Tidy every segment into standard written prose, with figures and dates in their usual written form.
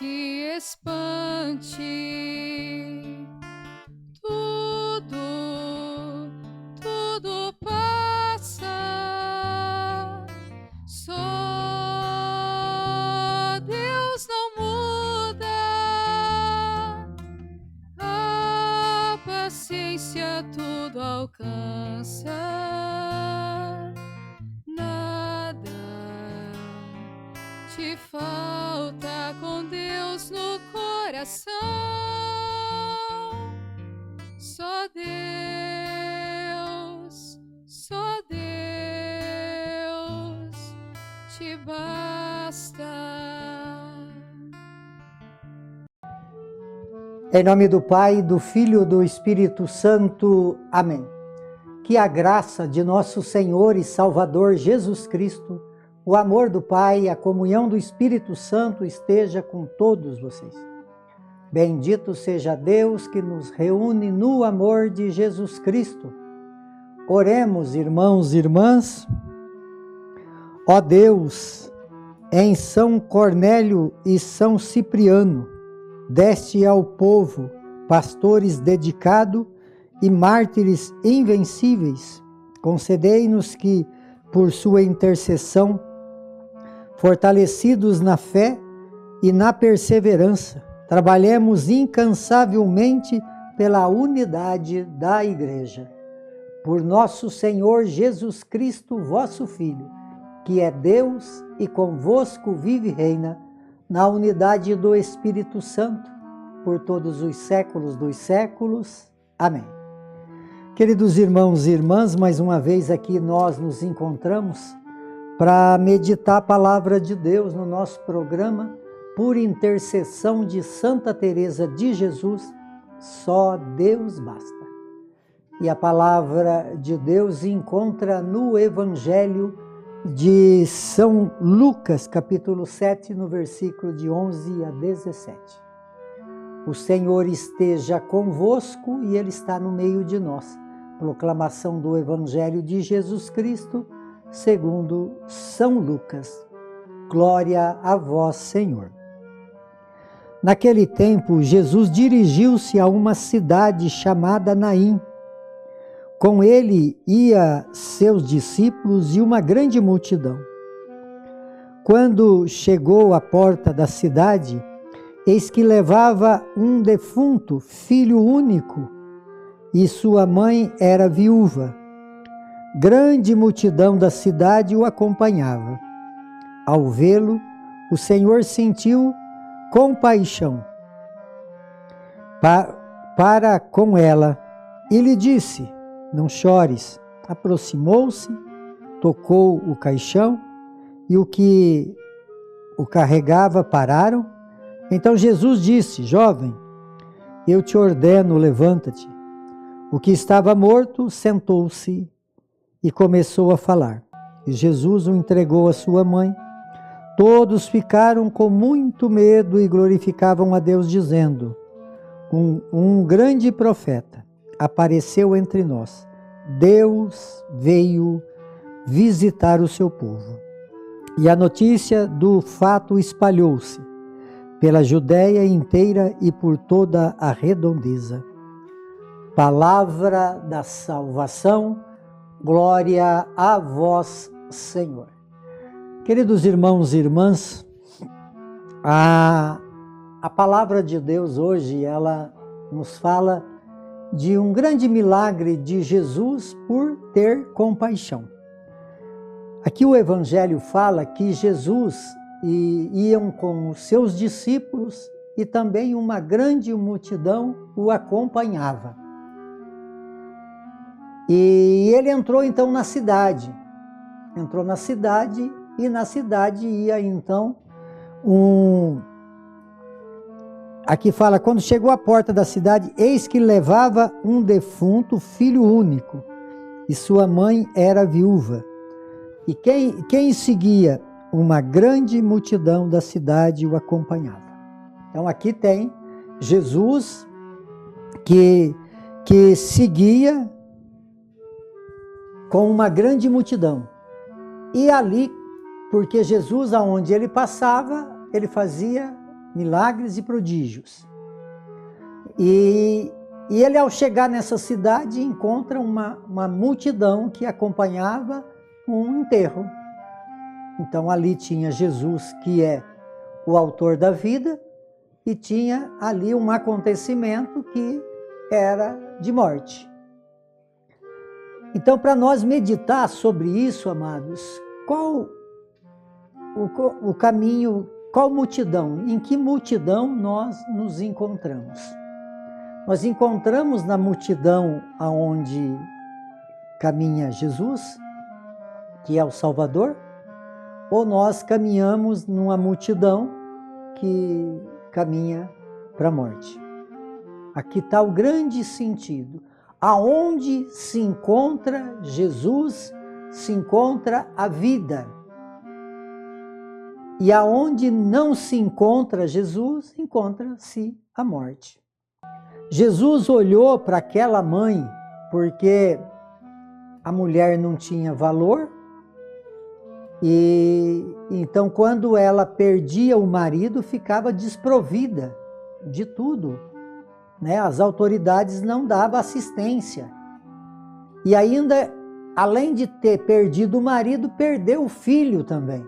te espante. Tudo passa. Só Deus não muda. A paciência tudo alcança. Nada te falta com Deus no coração. Só Deus te basta. Em nome do Pai, do Filho e do Espírito Santo. Amém. Que a graça de nosso Senhor e Salvador Jesus Cristo, o amor do Pai e a comunhão do Espírito Santo esteja com todos vocês. Bendito seja Deus que nos reúne no amor de Jesus Cristo. Oremos, irmãos e irmãs. Ó Deus, em São Cornélio e São Cipriano, deste ao povo pastores dedicados e mártires invencíveis, concedei-nos que, por sua intercessão, fortalecidos na fé e na perseverança, trabalhemos incansavelmente pela unidade da Igreja. Por nosso Senhor Jesus Cristo, vosso Filho, que é Deus e convosco vive e reina, na unidade do Espírito Santo, por todos os séculos dos séculos. Amém. Queridos irmãos e irmãs, mais uma vez aqui nós nos encontramos para meditar a palavra de Deus no nosso programa, por intercessão de Santa Teresa de Jesus, só Deus basta. E a palavra de Deus encontra no Evangelho de São Lucas, capítulo 7, no versículo de 11 a 17. O Senhor esteja convosco e Ele está no meio de nós. Proclamação do Evangelho de Jesus Cristo, segundo São Lucas. Glória a vós, Senhor. Naquele tempo, Jesus dirigiu-se a uma cidade chamada Naim. Com ele ia seus discípulos e uma grande multidão. Quando chegou à porta da cidade, eis que levava um defunto, filho único, e sua mãe era viúva. Grande multidão da cidade o acompanhava. Ao vê-lo, o Senhor sentiu compaixão para com ela e lhe disse: não chores. Aproximou-se, tocou o caixão e o que o carregava pararam. Então Jesus disse: jovem, eu te ordeno, levanta-te. O que estava morto sentou-se e começou a falar. E Jesus o entregou à sua mãe. Todos ficaram com muito medo e glorificavam a Deus, dizendo: um grande profeta apareceu entre nós. Deus veio visitar o seu povo. E a notícia do fato espalhou-se pela Judéia inteira e por toda a redondeza. Palavra da salvação, glória a vós, Senhor. Queridos irmãos e irmãs, a palavra de Deus hoje, ela nos fala de um grande milagre de Jesus por ter compaixão. Aqui o Evangelho fala que Jesus iam com os seus discípulos e também uma grande multidão o acompanhava. E ele entrou então na cidade. Entrou na cidade e na cidade ia então Aqui fala, quando chegou à porta da cidade, eis que levava um defunto, filho único, e sua mãe era viúva. E quem seguia? Uma grande multidão da cidade o acompanhava. Então aqui tem Jesus que seguia com uma grande multidão. E ali, porque Jesus, aonde ele passava, ele fazia milagres e prodígios. E ele, ao chegar nessa cidade, encontra uma multidão que acompanhava um enterro. Então ali tinha Jesus, que é o autor da vida, e tinha ali um acontecimento que era de morte. Então, para nós meditar sobre isso, amados, qual o caminho, qual multidão, em que multidão nós nos encontramos? Nós encontramos na multidão aonde caminha Jesus, que é o Salvador, ou nós caminhamos numa multidão que caminha para a morte? Aqui está o grande sentido. Aonde se encontra Jesus, se encontra a vida. E aonde não se encontra Jesus, encontra-se a morte. Jesus olhou para aquela mãe, porque a mulher não tinha valor, e então quando ela perdia o marido, ficava desprovida de tudo, né? As autoridades não davam assistência. E ainda, além de ter perdido o marido, perdeu o filho também.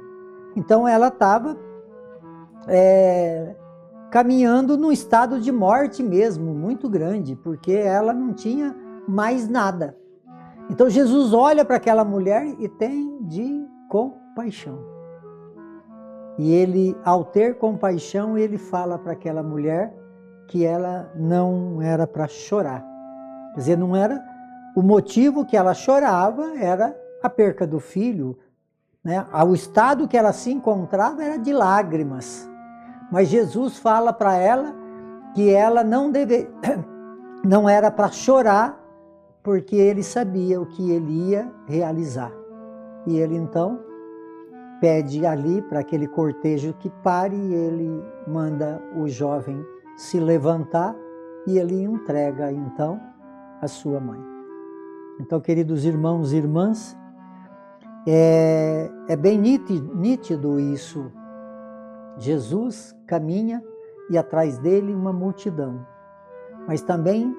Então ela estava caminhando num estado de morte mesmo, muito grande, porque ela não tinha mais nada. Então Jesus olha para aquela mulher e tem de compaixão. E ele, ao ter compaixão, ele fala para aquela mulher que ela não era para chorar. Quer dizer, não era o motivo que ela chorava, era a perca do filho, né? O estado que ela se encontrava era de lágrimas. Mas Jesus fala para ela que ela não era para chorar, porque ele sabia o que ele ia realizar. E ele então pede ali para aquele cortejo que pare, e ele manda o jovem se levantar e ele entrega então a sua mãe. Então, queridos irmãos e irmãs, é bem nítido isso. Jesus caminha e atrás dele uma multidão, mas também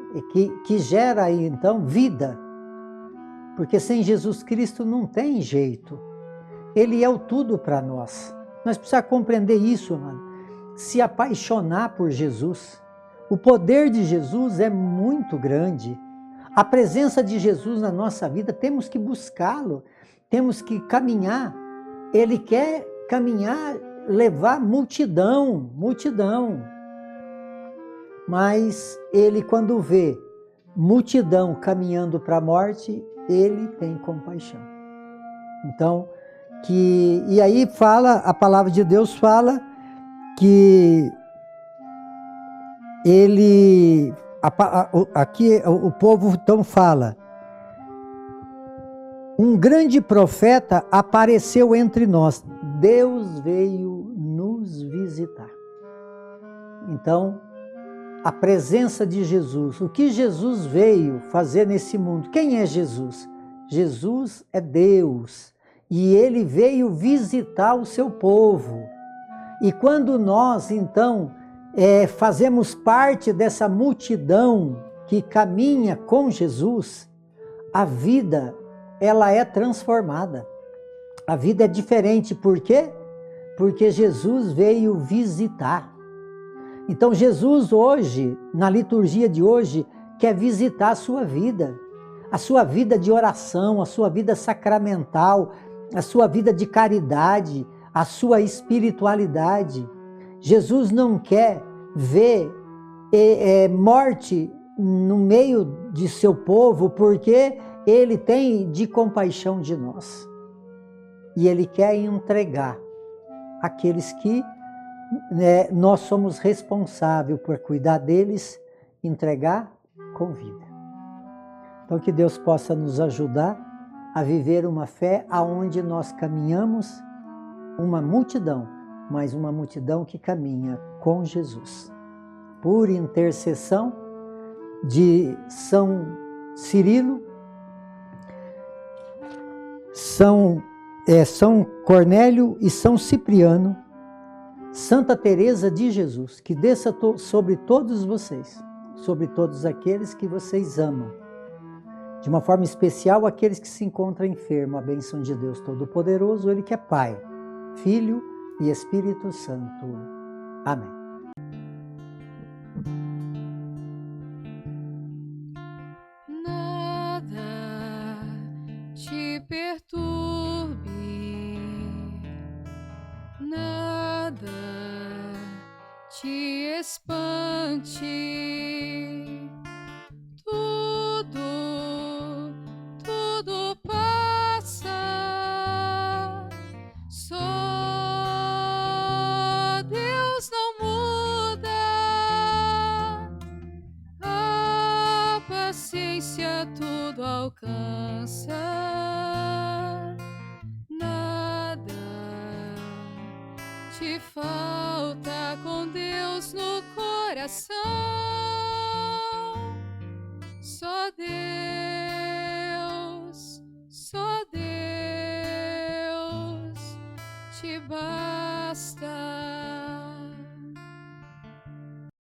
que gera aí então vida, porque sem Jesus Cristo não tem jeito. Ele é o tudo para nós. Nós precisamos compreender isso, mano. Se apaixonar por Jesus. O poder de Jesus é muito grande. A presença de Jesus na nossa vida, temos que buscá-lo, temos que caminhar. Ele quer caminhar, levar multidão. Mas ele, quando vê multidão caminhando para a morte, ele tem compaixão. Então, e aí a palavra de Deus fala que aqui o povo então fala: um grande profeta apareceu entre nós, Deus veio nos visitar. Então, a presença de Jesus, o que Jesus veio fazer nesse mundo? Quem é Jesus? Jesus é Deus. E ele veio visitar o seu povo. E quando nós, então, fazemos parte dessa multidão que caminha com Jesus, a vida, ela é transformada. A vida é diferente. Por quê? Porque Jesus veio visitar. Então, Jesus hoje, na liturgia de hoje, quer visitar a sua vida de oração, a sua vida sacramental, a sua vida de caridade, a sua espiritualidade. Jesus não quer ver morte no meio de seu povo, porque ele tem de compaixão de nós. E ele quer entregar aqueles que nós somos responsáveis por cuidar deles, entregar com vida. Então, que Deus possa nos ajudar a viver uma fé aonde nós caminhamos uma multidão, mas uma multidão que caminha com Jesus. Por intercessão de São Cirilo, São Cornélio e São Cipriano, Santa Teresa de Jesus, que desça sobre todos vocês, sobre todos aqueles que vocês amam. De uma forma especial, aqueles que se encontram enfermos, a bênção de Deus Todo-Poderoso, Ele que é Pai, Filho e Espírito Santo. Amém. Nada te perturbe, nada te espante, tudo passa, só Deus não muda, a paciência tudo alcança, nada te falta com Deus no coração, só Deus te basta.